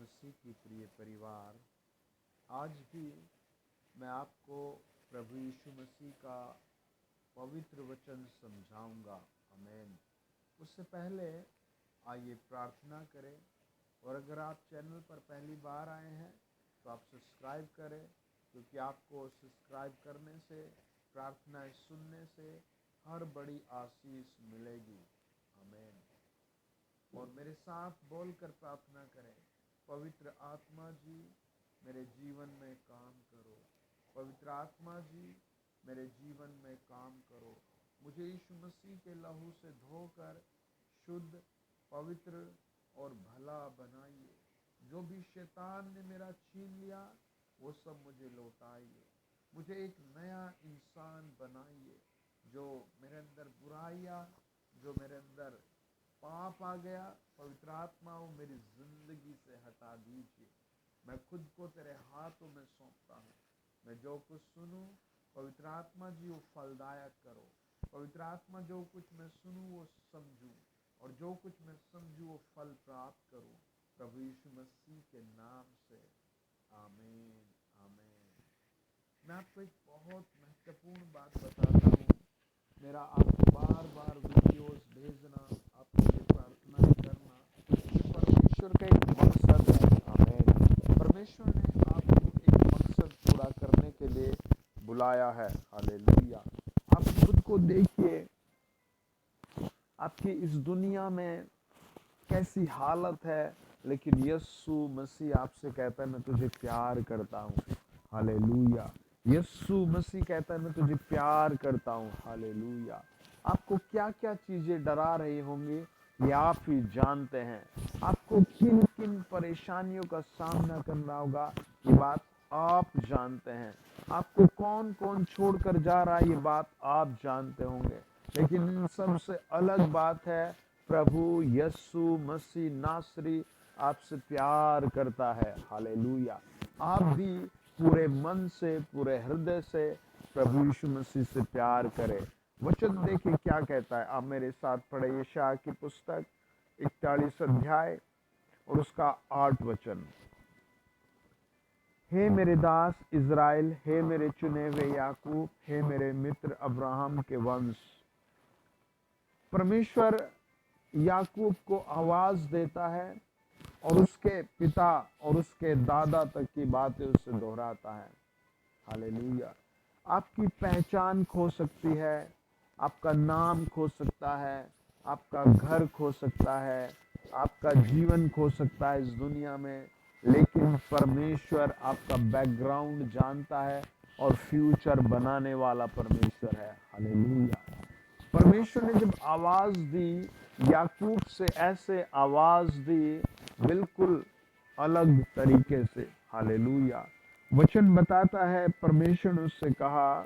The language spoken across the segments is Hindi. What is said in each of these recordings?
मसीह की प्रिय परिवार, आज भी मैं आपको प्रभु यीशु मसीह का पवित्र वचन समझाऊंगा। आमीन। उससे पहले आइए प्रार्थना करें। और अगर आप चैनल पर पहली बार आए हैं तो आप सब्सक्राइब करें, क्योंकि आपको सब्सक्राइब करने से, प्रार्थनाएं सुनने से हर बड़ी आशीष मिलेगी। आमीन। और मेरे साथ बोलकर प्रार्थना करें। पवित्र आत्मा जी, मेरे जीवन में काम करो। पवित्र आत्मा जी, मेरे जीवन में काम करो। मुझे यीशु मसीह के लहू से धोकर शुद्ध, पवित्र और भला बनाइए। जो भी शैतान ने मेरा छीन लिया वो सब मुझे लौटाइए। मुझे एक नया इंसान बनाइए। जो मेरे अंदर बुराइयां, जो मेरे अंदर पाप आ गया, पवित्र आत्मा वो मेरी जिंदगी से हटा दीजिए। मैं खुद को तेरे हाथों में सौंपता हूँ। मैं जो कुछ सुनूं, पवित्र आत्मा जी वो फलदायक करो। पवित्र आत्मा जो कुछ मैं सुनूं वो समझूं, और जो कुछ मैं समझूं वो फल प्राप्त करूं। प्रभु यीशु मसीह के नाम से आमीन। आमीन। मैं आपको एक बहुत महत्वपूर्ण बात बताता हूँ। मेरा आपको बार बार वीडियोस भेजना, आपके लिए प्रार्थना करना, परमेश्वर का एक मकसद है। आमीन। परमेश्वर ने आपको एक मकसद पूरा करने के लिए बुलाया है। हालेलुया। आप खुद को देखिए, आपकी इस दुनिया में कैसी हालत है, लेकिन यीशु मसीह आपसे कहता है मैं तुझे प्यार करता हूँ। हालेलुया। यीशु मसीह कहता है मैं तुझे प्यार करता हूँ। हालेलुया। आपको क्या क्या चीजें डरा रही होंगी ये आप ही जानते हैं। आपको किन किन परेशानियों का सामना करना होगा ये बात आप जानते हैं। आपको कौन कौन छोड़कर जा रहा है ये बात आप जानते होंगे। लेकिन इन सबसे अलग बात है, प्रभु यीशु मसीह नासरी आपसे प्यार करता है। हालेलुया। आप भी पूरे मन से, पूरे हृदय से प्रभु यीशु मसीह से प्यार करें। वचन देखिए क्या कहता है। आप मेरे साथ पढ़े यशायाह की पुस्तक 41 अध्याय और उसका 8 वचन। हे मेरे दास इज़राइल, हे मेरे चुने हुए याकूब, हे मेरे मित्र अब्राहम के वंश। परमेश्वर याकूब को आवाज देता है और उसके पिता और उसके दादा तक की बातें उससे दोहराता है। हालेलुया। आपकी पहचान खो सकती है, आपका नाम खो सकता है, आपका घर खो सकता है, आपका जीवन खो सकता है इस दुनिया में, लेकिन परमेश्वर आपका बैकग्राउंड जानता है और फ्यूचर बनाने वाला परमेश्वर है। हालेलुया। परमेश्वर ने जब आवाज दी, याकूब से ऐसे आवाज दी बिल्कुल अलग तरीके से। हालेलुया। वचन बताता है परमेश्वर ने उससे कहा,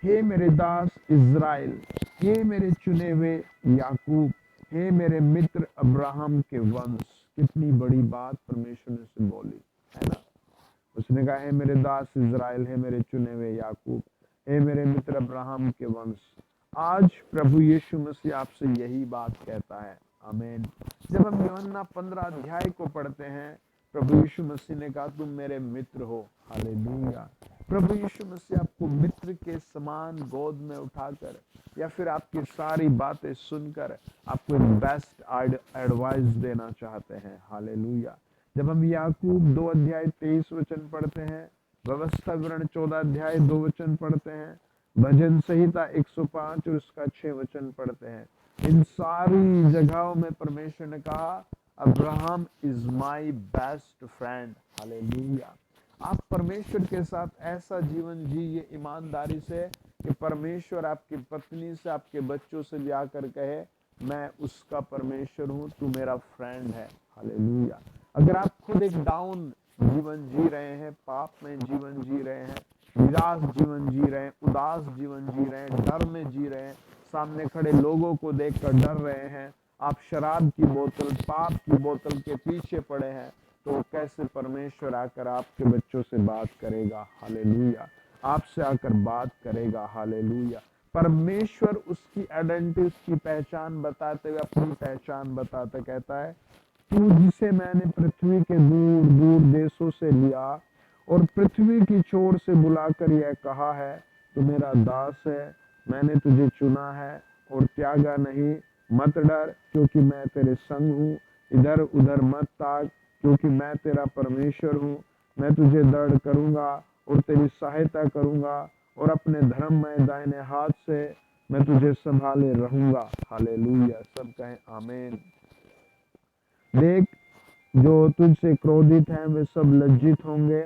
हे मेरे दास इज़राइल, हे मेरे चुने हुए याकूब, हे मेरे मित्र अब्राहम के वंश। कितनी बड़ी बात परमेश्वर ने उससे बोली है ना। उसने कहा, हे मेरे दास इज़राइल, हे मेरे चुने हुए याकूब, हे मेरे मित्र अब्राहम के वंश। आज प्रभु यीशु मसीह आपसे यही बात कहता है। आमीन। जब हम यूहन्ना 15 अध्याय को पढ़ते हैं, प्रभु यीशु मसीह ने कहा तुम मेरे मित्र हो। हालेलुया। प्रभु यीशु मसीह आपको मित्र के समान गोद में उठाकर, या फिर आपकी सारी बातें सुनकर आपको एक बेस्ट एडवाइस देना चाहते हैं। हालेलुया। जब हम याकूब 2 अध्याय 23 वचन पढ़ते हैं, व्यवस्था विवरण 14 अध्याय 2 वचन पढ़ते हैं, भजन संहिता 105 और उसका 6 वचन पढ़ते हैं, इन सारी जगहों में परमेश्वर ने कहा Abraham is my best friend. Hallelujah. आप परमेश्वर के साथ ऐसा जीवन जिए ईमानदारी से कि परमेश्वर आपकी पत्नी से, आपके बच्चों से भी आकर कहे मैं उसका परमेश्वर हूँ, तू मेरा फ्रेंड है। हालेलुया। अगर आप खुद एक डाउन जीवन जी रहे हैं, पाप में जीवन जी रहे हैं, निराश जीवन जी रहे हैं, उदास जीवन जी रहे हैं, डर में जी रहे हैं, सामने खड़े लोगों को देखकर डर रहे हैं, आप शराब की बोतल, पाप की बोतल के पीछे पड़े हैं, तो कैसे परमेश्वर आकर आपके बच्चों से बात करेगा। हालेलुया। आपसे आकर बात करेगा। हालेलुया। परमेश्वर उसकी आइडेंटिटी, उसकी पहचान बताते हुए अपनी पहचान बताते कहता है तू जिसे मैंने पृथ्वी के दूर दूर देशों से लिया और पृथ्वी की छोर से बुलाकर यह कहा है, तू मेरा दास है, मैंने तुझे चुना है और त्यागा नहीं। मत डर, क्योंकि मैं तेरे संग हूँ। इधर उधर मत ताक, क्योंकि मैं तेरा परमेश्वर हूँ। मैं तुझे दृढ़ करूंगा और तेरी सहायता करूंगा, और अपने धर्ममय दाहिने हाथ से मैं तुझे संभाले रहूंगा। हालेलुया। सब कहें आमीन। देख, जो तुझसे क्रोधित हैं वे सब लज्जित होंगे,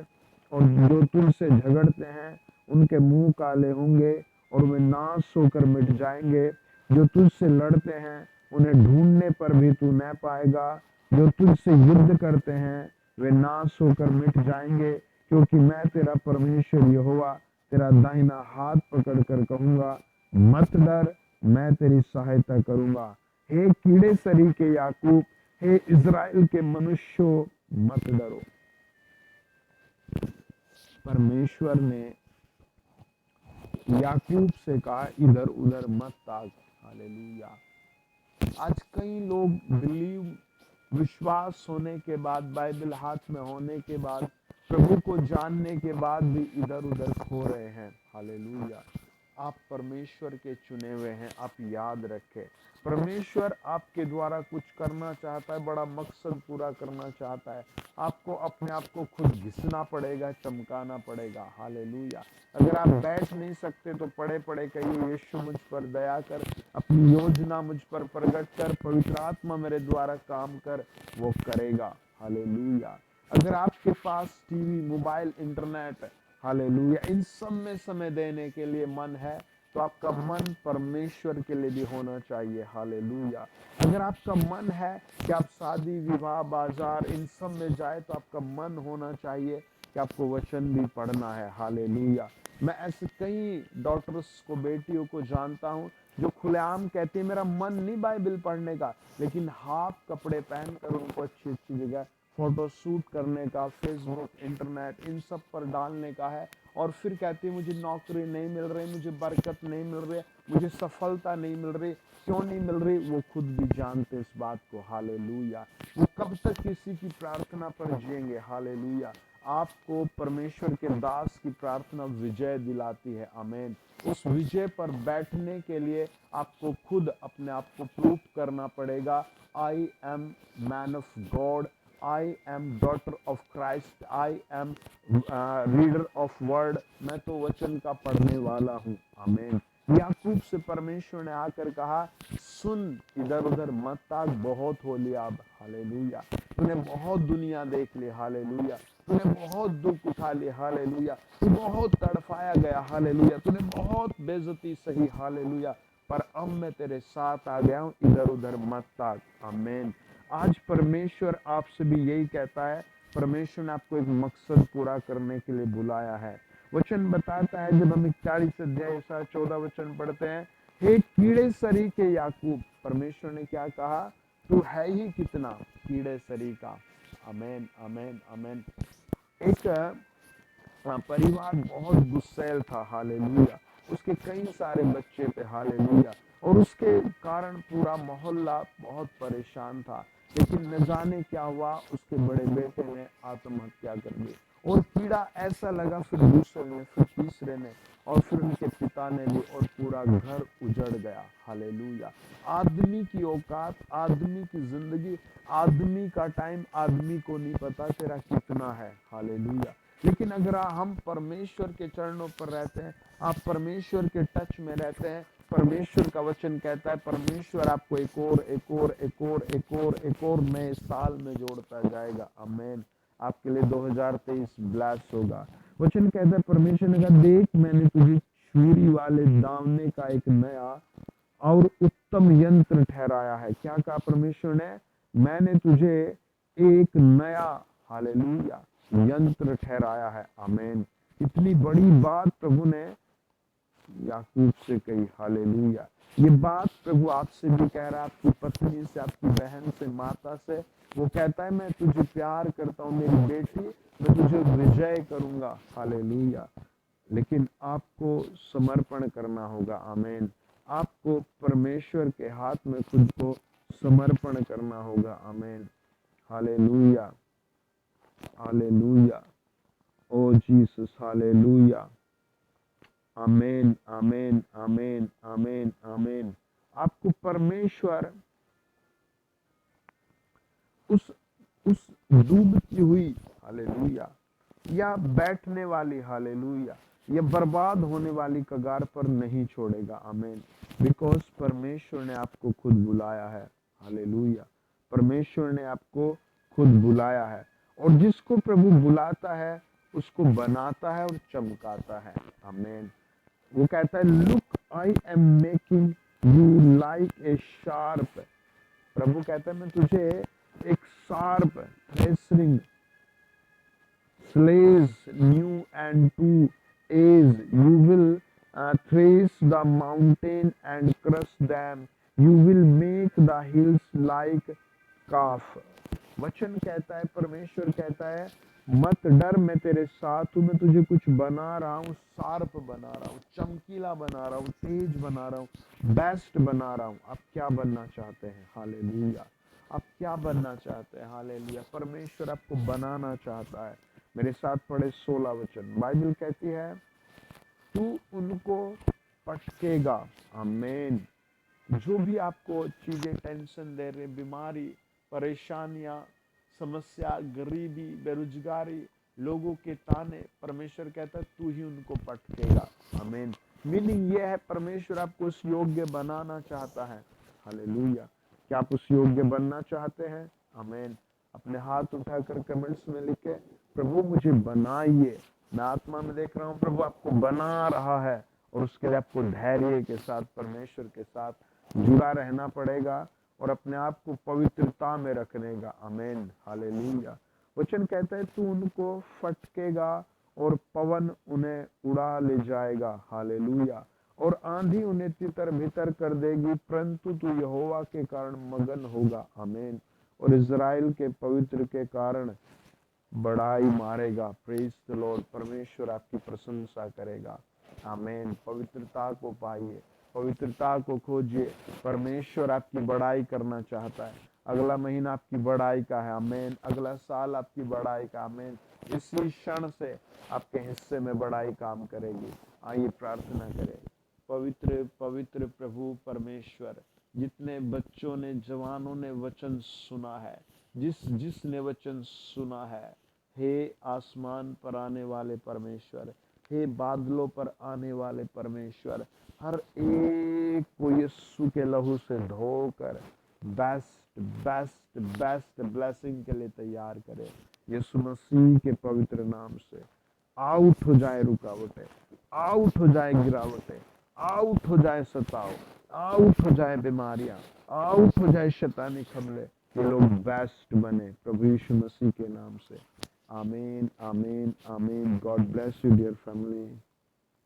और जो तुझसे झगड़ते हैं उनके मुंह काले होंगे और वे नाश होकर मिट जाएंगे। जो तुझसे लड़ते हैं उन्हें ढूंढने पर भी तू न पाएगा। जो तुझसे युद्ध करते हैं वे नाश होकर मिट जाएंगे, क्योंकि मैं तेरा परमेश्वर यहोवा तेरा दाहिना हाथ पकड़ कर कहूंगा, मत डर, मैं तेरी सहायता करूंगा। हे कीड़े सरी के याकूब, हे इज़राइल के मनुष्यों, मत डरो। परमेश्वर ने याकूब से कहा, इधर उधर मत ताक। हालेलुया। आज कई लोग विश्वास होने के बाद, बाइबल हाथ में होने के बाद, प्रभु को जानने के बाद भी इधर उधर खो रहे हैं। हालेलुया। आप परमेश्वर के चुने हुए हैं। आप याद रखें, परमेश्वर आपके द्वारा कुछ करना चाहता है, बड़ा मकसद पूरा करना चाहता है। आपको अपने आप को खुद घिसना पड़ेगा, चमकाना पड़ेगा। हालेलुया। अगर आप बैठ नहीं सकते तो पड़े पड़े कहिए, यीशु मुझ पर दया कर, अपनी योजना मुझ पर प्रकट कर, पवित्र आत्मा मेरे द्वारा काम कर, वो करेगा। हालेलुया। अगर आपके पास टीवी, मोबाइल, इंटरनेट, हालेलुया, इन सब में समय देने के लिए मन है, तो आपका मन परमेश्वर के लिए भी होना चाहिए। हालेलुया। अगर आपका मन है कि आप शादी, विवाह, बाजार, इन सब में जाए, तो आपका मन होना चाहिए कि आपको वचन भी पढ़ना है। हालेलुया। मैं ऐसे कई डॉटर्स को, बेटियों को जानता हूं जो खुलेआम कहती है, मेरा मन नहीं बाइबल पढ़ने का, लेकिन हाफ कपड़े पहनकर उनको अच्छी अच्छी जगह फोटो शूट करने का, फेसबुक, इंटरनेट, इन सब पर डालने का है। और फिर कहती है, मुझे नौकरी नहीं मिल रही, मुझे बरकत नहीं मिल रही, मुझे सफलता नहीं मिल रही। क्यों नहीं मिल रही? वो खुद भी जानते इस बात को। हालेलुया। वो कब तक किसी की प्रार्थना पर जिएंगे? हालेलुया। आपको परमेश्वर के दास की प्रार्थना विजय दिलाती है। आमीन। उस विजय पर बैठने के लिए आपको खुद अपने आप को प्रूव करना पड़ेगा। I am man of God, I am daughter of Christ, I am reader of word. मैं तो वचन का पढ़ने वाला हूँ। आमीन। याकूब से परमेश्वर ने आकर कहा, सुन, इधर उधर मत ताक, बहुत हो लिया अब। हालेलुया। तूने बहुत दुनिया देख ली। हालेलुया। तूने बहुत दुख उठा लिया। हालेलुया। तू बहुत तड़फाया गया। हालेलुया। तूने बहुत बेइज्जती सही। हालेलुया। पर अब मैं तेरे साथ आ गया हूं, इधर उधर मत ताक। आमीन। आज परमेश्वर आपसे भी यही कहता है। परमेश्वर ने आपको एक मकसद पूरा करने के लिए बुलाया है। वचन बताता है, जब हम 41 अध्याय 14 वचन पढ़ते हैं, हे कीड़े सरी के याकूब, परमेश्वर ने क्या कहा? तू है ही कितना कीड़े सरी का। आमीन, आमीन, आमीन। एक परिवार बहुत गुस्सैल था। हालेलुया। उसके कई सारे बच्चे थे। हालेलुया। और उसके कारण पूरा मोहल्ला बहुत परेशान था। लेकिन न जाने क्या हुआ, उसके बड़े बेटे ने आत्महत्या कर दी। और कीड़ा ऐसा लगा फिर दूसरे ने, फिर तीसरे ने, और फिर उनके पिता ने भी, और पूरा घर उजड़ गया। हालेलुया। आदमी की औकात, आदमी की जिंदगी, आदमी का टाइम आदमी को नहीं पता तेरा कितना है। हालेलुया। लेकिन अगर हम परमेश्वर के चरणों पर रहते हैं, आप परमेश्वर के टच में रहते हैं, परमेश्वर का वचन कहता है, परमेश्वर आपको एक और एक और एक और एक और एक और नए साल में जोड़ता जाएगा। आमीन। आपके लिए 2023 ब्लेस होगा। वचन कहता है, परमेश्वर ने कहा, देख, मैंने तुझे छुरी वाले दावने का एक नया और उत्तम यंत्र ठहराया है। क्या कहा परमेश्वर ने? मैंने तुझे एक नया, हालेलुया, यंत्र ठहराया है। आमीन। इतनी बड़ी बात प्रभु ने याकूब से कही। हालेलुया। ये बात प्रभु आपसे भी कह रहा है, आपकी पत्नी से, आपकी बहन से, माता से। वो कहता है, मैं तुझे प्यार करता हूँ मेरी बेटी, मैं तुझे विजय करूंगा। हालेलुया। लेकिन आपको समर्पण करना होगा। आमीन। आपको परमेश्वर के हाथ में खुद को समर्पण करना होगा। आमीन। हालेलुया, हालेलुया, ओ जीसस, हालेलुया, आमेन, आमेन, आमेन, आमेन, आमेन। आपको परमेश्वर उस डूबती हुई, हालेलुया, या बैठने वाली, हालेलुया, या बर्बाद होने वाली कगार पर नहीं छोड़ेगा। आमेन। बिकॉज परमेश्वर ने आपको खुद बुलाया है। हालेलुया, परमेश्वर ने आपको खुद बुलाया है, और जिसको प्रभु बुलाता है उसको बनाता है और चमकाता है। आमेन। वो कहता है, look I am making you like a sharp. प्रभु कहता है, मैं तुझे एक sharp threshing slays new and to is you will thrash the mountain and crush them, you will make the hills like calf। वचन कहता है, परमेश्वर कहता है, मत डर, मैं तेरे साथ हूं, मैं तुझे कुछ बना रहा हूं, शार्प बना रहा हूं, चमकीला बना रहा हूं, तेज बना रहा हूं, बेस्ट बना रहा हूं। आप क्या बनना चाहते हैं? हालेलुया। आप क्या बनना चाहते हैं? हालेलुया। परमेश्वर आपको बनाना चाहता है। मेरे साथ पढ़े 16 वचन। बाइबल कहती है, तू उनको पटकेगा। आमेन। जो भी आपको चीजें टेंशन दे रहे, बीमारी, परेशानियां, समस्या, गरीबी, बेरोजगारी, लोगों के ताने, परमेश्वर कहता है तू ही उनको पटकेगा। आमीन। मीनिंग ये है, परमेश्वर आपको उस योग्य बनाना चाहता है। हालेलुया। क्या आप उस योग्य बनना चाहते हैं? आमीन। अपने हाथ उठाकर कमेंट्स में लिखे, प्रभु मुझे बनाइए। मैं आत्मा में देख रहा हूँ प्रभु आपको बना रहा है, और उसके लिए आपको धैर्य के साथ परमेश्वर के साथ जुड़ा रहना पड़ेगा और अपने आप को पवित्रता में रखने का। आमीन। हालेलुया। वचन कहता है, तू उनको फटकेगा और पवन उन्हें उड़ा ले जाएगा। हालेलुया। और आंधी उन्हें तितर भीतर कर देगी, परंतु तू यहोवा के कारण मगन होगा। आमीन। और इज़राइल के पवित्र के कारण बड़ाई मारेगा। Praise the Lord. परमेश्वर आपकी प्रशंसा करेगा। आमीन। पवित्रता को पाइए, पवित्रता को खोजिए। परमेश्वर आपकी बड़ाई करना चाहता है। अगला महीना आपकी बड़ाई का है। आमीन। अगला साल आपकी बड़ाई का। आमीन। इसी क्षण से आपके हिस्से में बड़ाई काम करेगी। आइए प्रार्थना करें। पवित्र पवित्र प्रभु परमेश्वर, जितने बच्चों ने, जवानों ने वचन सुना है, जिसने वचन सुना है, हे आसमान पर आने वाले परमेश्वर, हे बादलों पर आने वाले परमेश्वर, हर एक को यीशु के लहू से धोकर बेस्ट बेस्ट बेस्ट ब्लेसिंग के लिए तैयार करे। यीशु मसीह के पवित्र नाम से आउट हो जाए रुकावटें, आउट हो जाए गिरावटें, आउट हो जाए सताव, आउट हो जाए बीमारियां, आउट हो जाए शैतानी हमले। ये लोग बेस्ट बने प्रभु यीशु मसीह के नाम से। आमीन, आमीन, आमीन। God bless you dear family.